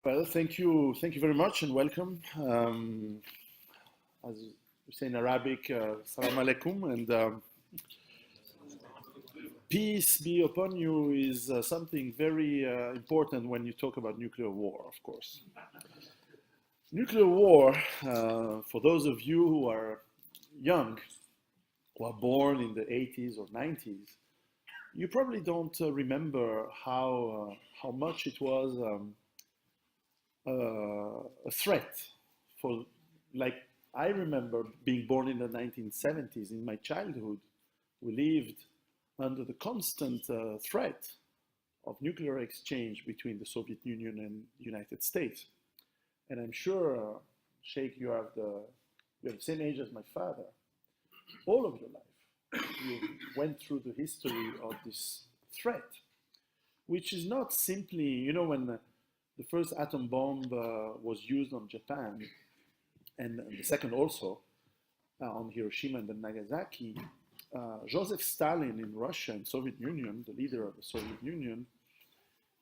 Well, thank you very much, and welcome. As we say in Arabic, Salam alaikum, and peace be upon you is something very important when you talk about nuclear war, of course. Nuclear war, for those of you who are young, who are born in the 80s or 90s, you probably don't remember how much it was a threat for, like, I remember being born in the 1970s. In my childhood, we lived under the constant threat of nuclear exchange between the Soviet Union and the United States. And I'm sure, Sheikh, you have the same age as my father. All of your life, you went through the history of this threat, which is not simply, when the first atom bomb was used on Japan, and the second also on Hiroshima and then Nagasaki, Joseph Stalin in Russia and Soviet Union, the leader of the Soviet Union,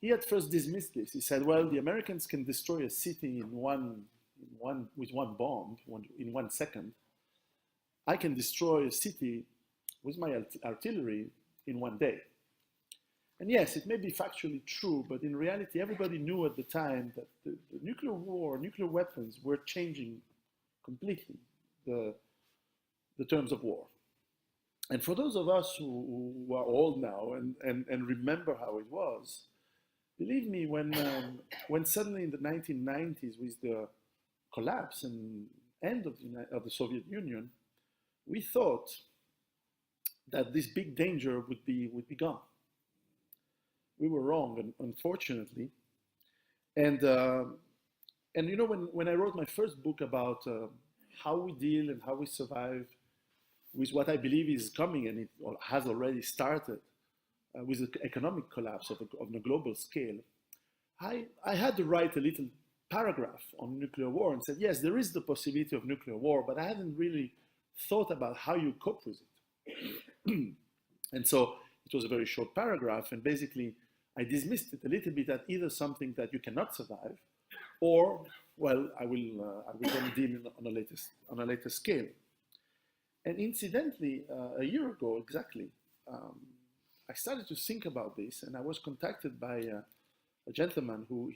he at first dismissed this. He said, "Well, the Americans can destroy a city with one bomb in 1 second. I can destroy a city with my artillery in 1 day." And yes, it may be factually true, but in reality, everybody knew at the time that the nuclear war, nuclear weapons were changing completely the, the terms of war. And for those of us who are old now and remember how it was, believe me, when suddenly in the 1990s, with the collapse and end of the Soviet Union, we thought that this big danger would be gone. We were wrong, unfortunately. And when I wrote my first book about how we deal and how we survive with what I believe is coming, and it has already started, with the economic collapse on a global scale, I had to write a little paragraph on nuclear war and said, yes, there is the possibility of nuclear war, but I hadn't really thought about how you cope with it. And so it was a very short paragraph, and basically I dismissed it a little bit as either something that you cannot survive, or, well, I will then deal on a later scale. And incidentally, a year ago exactly, I started to think about this, and I was contacted by a gentleman who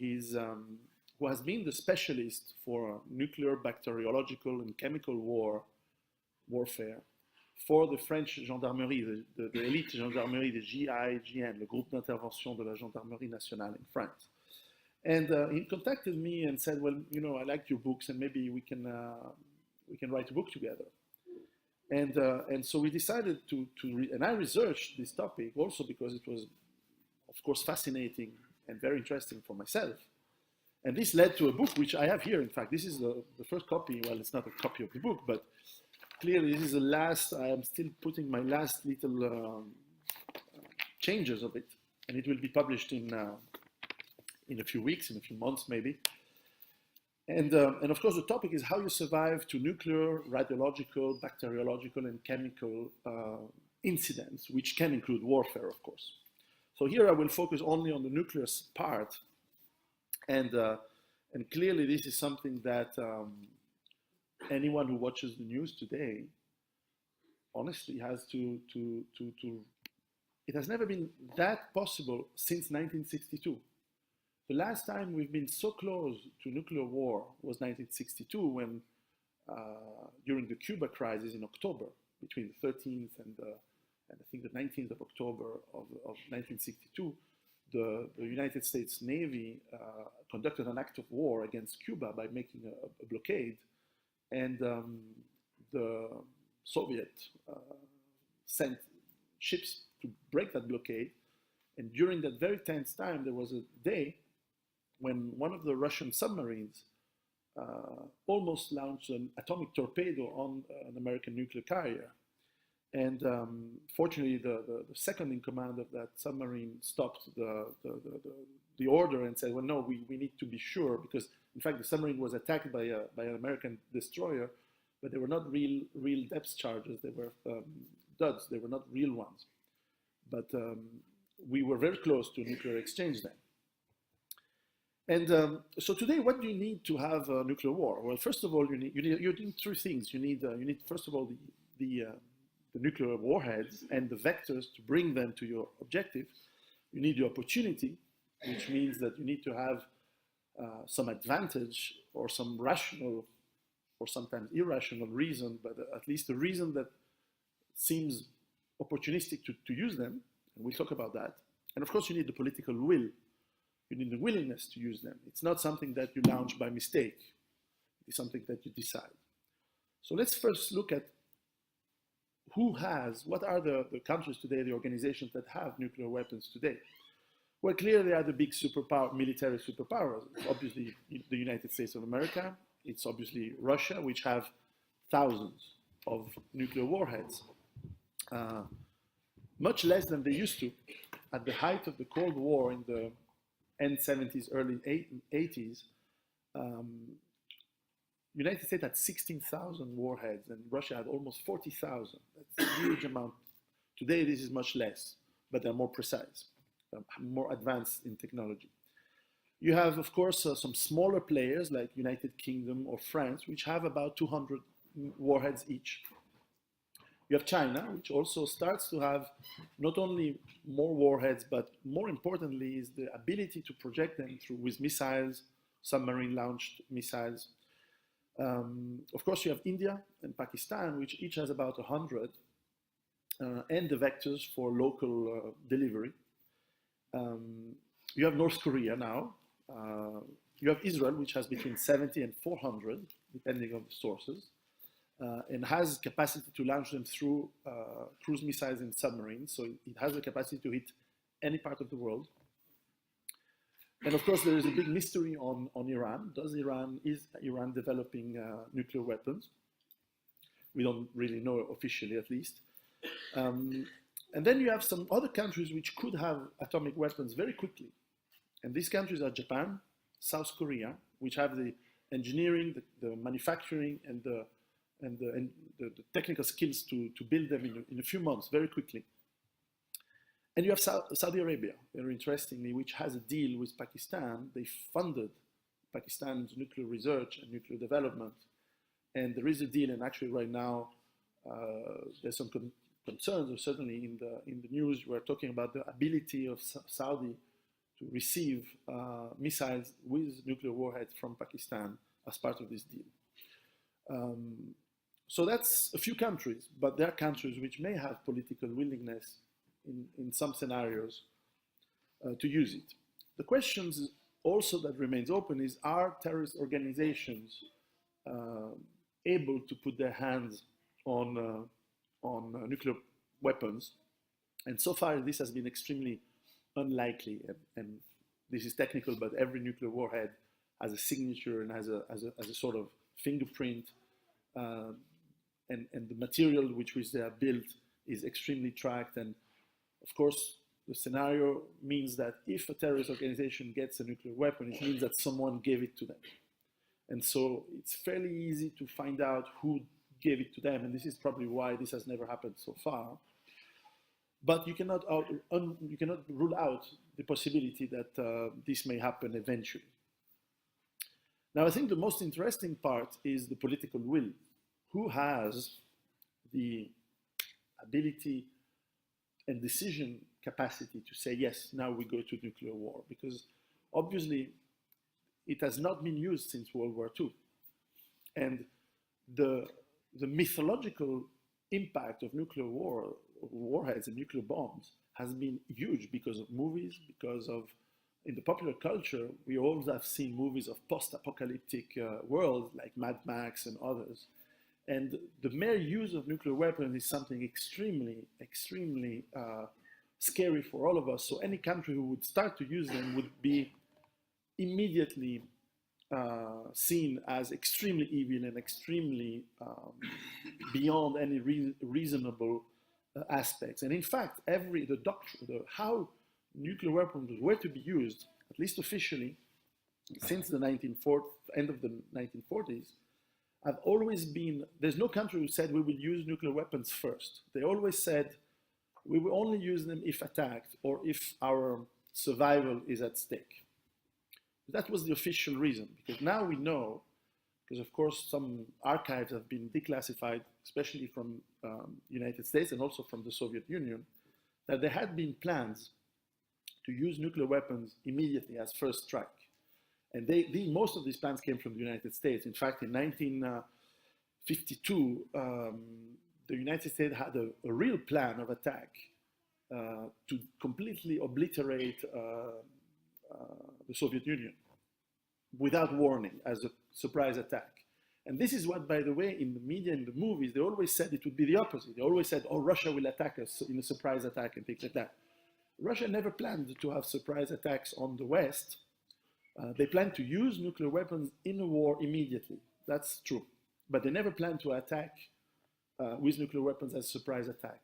has been the specialist for nuclear, bacteriological, and chemical warfare for the French gendarmerie, the elite gendarmerie, the GIGN, le Groupe d'Intervention de la Gendarmerie Nationale in France. And he contacted me and said, well, I liked your books, and maybe we can write a book together. And so we decided to read, and I researched this topic also because it was, of course, fascinating and very interesting for myself. And this led to a book which I have here. In fact, this is the first copy. Well, it's not a copy of the book, but clearly this is the last. I am still putting my last little changes of it, and it will be published in a few weeks, in a few months maybe. And of course, the topic is how you survive to nuclear, radiological, bacteriological, and chemical incidents, which can include warfare, of course. So here I will focus only on the nuclear part, and clearly this is something that anyone who watches the news today, honestly, has to. It has never been that possible since 1962. The last time we've been so close to nuclear war was 1962, when, during the Cuba crisis in October, between the 13th and I think the 19th of October of 1962, the United States Navy conducted an act of war against Cuba by making a blockade, and the Soviet sent ships to break that blockade. And during that very tense time, there was a day when one of the Russian submarines almost launched an atomic torpedo on an American nuclear carrier. And fortunately, the second in command of that submarine stopped the order and said, well, no, we need to be sure, because in fact, the submarine was attacked by an American destroyer, but they were not real depth charges. They were duds. They were not real ones. But we were very close to nuclear exchange then. And so today, what do you need to have a nuclear war? Well, first of all, you need three things. You need first of all the nuclear warheads and the vectors to bring them to your objective. You need the opportunity, which means that you need to have some advantage or some rational or sometimes irrational reason, but at least a reason that seems opportunistic to use them. And we'll talk about that. And of course, you need the political will. You need the willingness to use them. It's not something that you launch by mistake. It's something that you decide. So let's first look at what are the countries today, the organizations that have nuclear weapons today. Well, clearly, they are the big military superpowers. It's obviously the United States of America. It's obviously Russia, which have thousands of nuclear warheads, much less than they used to. At the height of the Cold War in the end 70s, early 80s, United States had 16,000 warheads and Russia had almost 40,000. That's a huge amount. Today, this is much less, but they're more precise, more advanced in technology. You have, of course, some smaller players like United Kingdom or France, which have about 200 warheads each. You have China, which also starts to have not only more warheads, but more importantly is the ability to project them with missiles, submarine-launched missiles. Of course, you have India and Pakistan, which each has about 100, and the vectors for local delivery. You have North Korea now. You have Israel, which has between 70 and 400, depending on the sources, and has capacity to launch them through cruise missiles and submarines. So it has the capacity to hit any part of the world. And of course, there is a big mystery on Iran. Is Iran developing nuclear weapons? We don't really know officially, at least. And then you have some other countries which could have atomic weapons very quickly. And these countries are Japan, South Korea, which have the engineering, the manufacturing, and the technical skills to build them in a few months, very quickly. And you have Saudi Arabia, very interestingly, which has a deal with Pakistan. They funded Pakistan's nuclear research and nuclear development. And there is a deal, and actually right now, there's some concerns, or certainly in the news, we're talking about the ability of Saudi to receive missiles with nuclear warheads from Pakistan as part of this deal. So that's a few countries, but there are countries which may have political willingness in some scenarios to use it. The questions also that remains open is, are terrorist organizations able to put their hands on nuclear weapons? And so far, this has been extremely unlikely. And this is technical, but every nuclear warhead has a signature and has a sort of fingerprint. And the material which they are built is extremely tracked. And of course, the scenario means that if a terrorist organization gets a nuclear weapon, it means that someone gave it to them. And so it's fairly easy to find out who gave it to them. And this is probably why this has never happened so far. But you cannot rule out the possibility that this may happen eventually. Now, I think the most interesting part is the political will. Who has the ability and decision capacity to say, yes, now we go to nuclear war? Because obviously it has not been used since World War II. And the mythological impact of nuclear warheads and nuclear bombs has been huge because of movies, because of, in the popular culture, we always have seen movies of post-apocalyptic worlds like Mad Max and others. And the mere use of nuclear weapons is something extremely, extremely scary for all of us. So any country who would start to use them would be immediately seen as extremely evil and extremely beyond any reasonable aspects. And in fact, how nuclear weapons were to be used, at least officially, since the end of the 1940s, have always been, there's no country who said we will use nuclear weapons first. They always said we will only use them if attacked or if our survival is at stake. That was the official reason, because now we know, because of course some archives have been declassified, especially from United States and also from the Soviet Union, that there had been plans to use nuclear weapons immediately as first strike. And most of these plans came from the United States. In fact, in 1952, the United States had a real plan of attack to completely obliterate the Soviet Union without warning, as a surprise attack. And this is what, by the way, in the media, in the movies, they always said it would be the opposite. They always said, oh, Russia will attack us in a surprise attack and things like that. Russia never planned to have surprise attacks on the West. They planned to use nuclear weapons in a war immediately. That's true. But they never planned to attack with nuclear weapons as a surprise attack.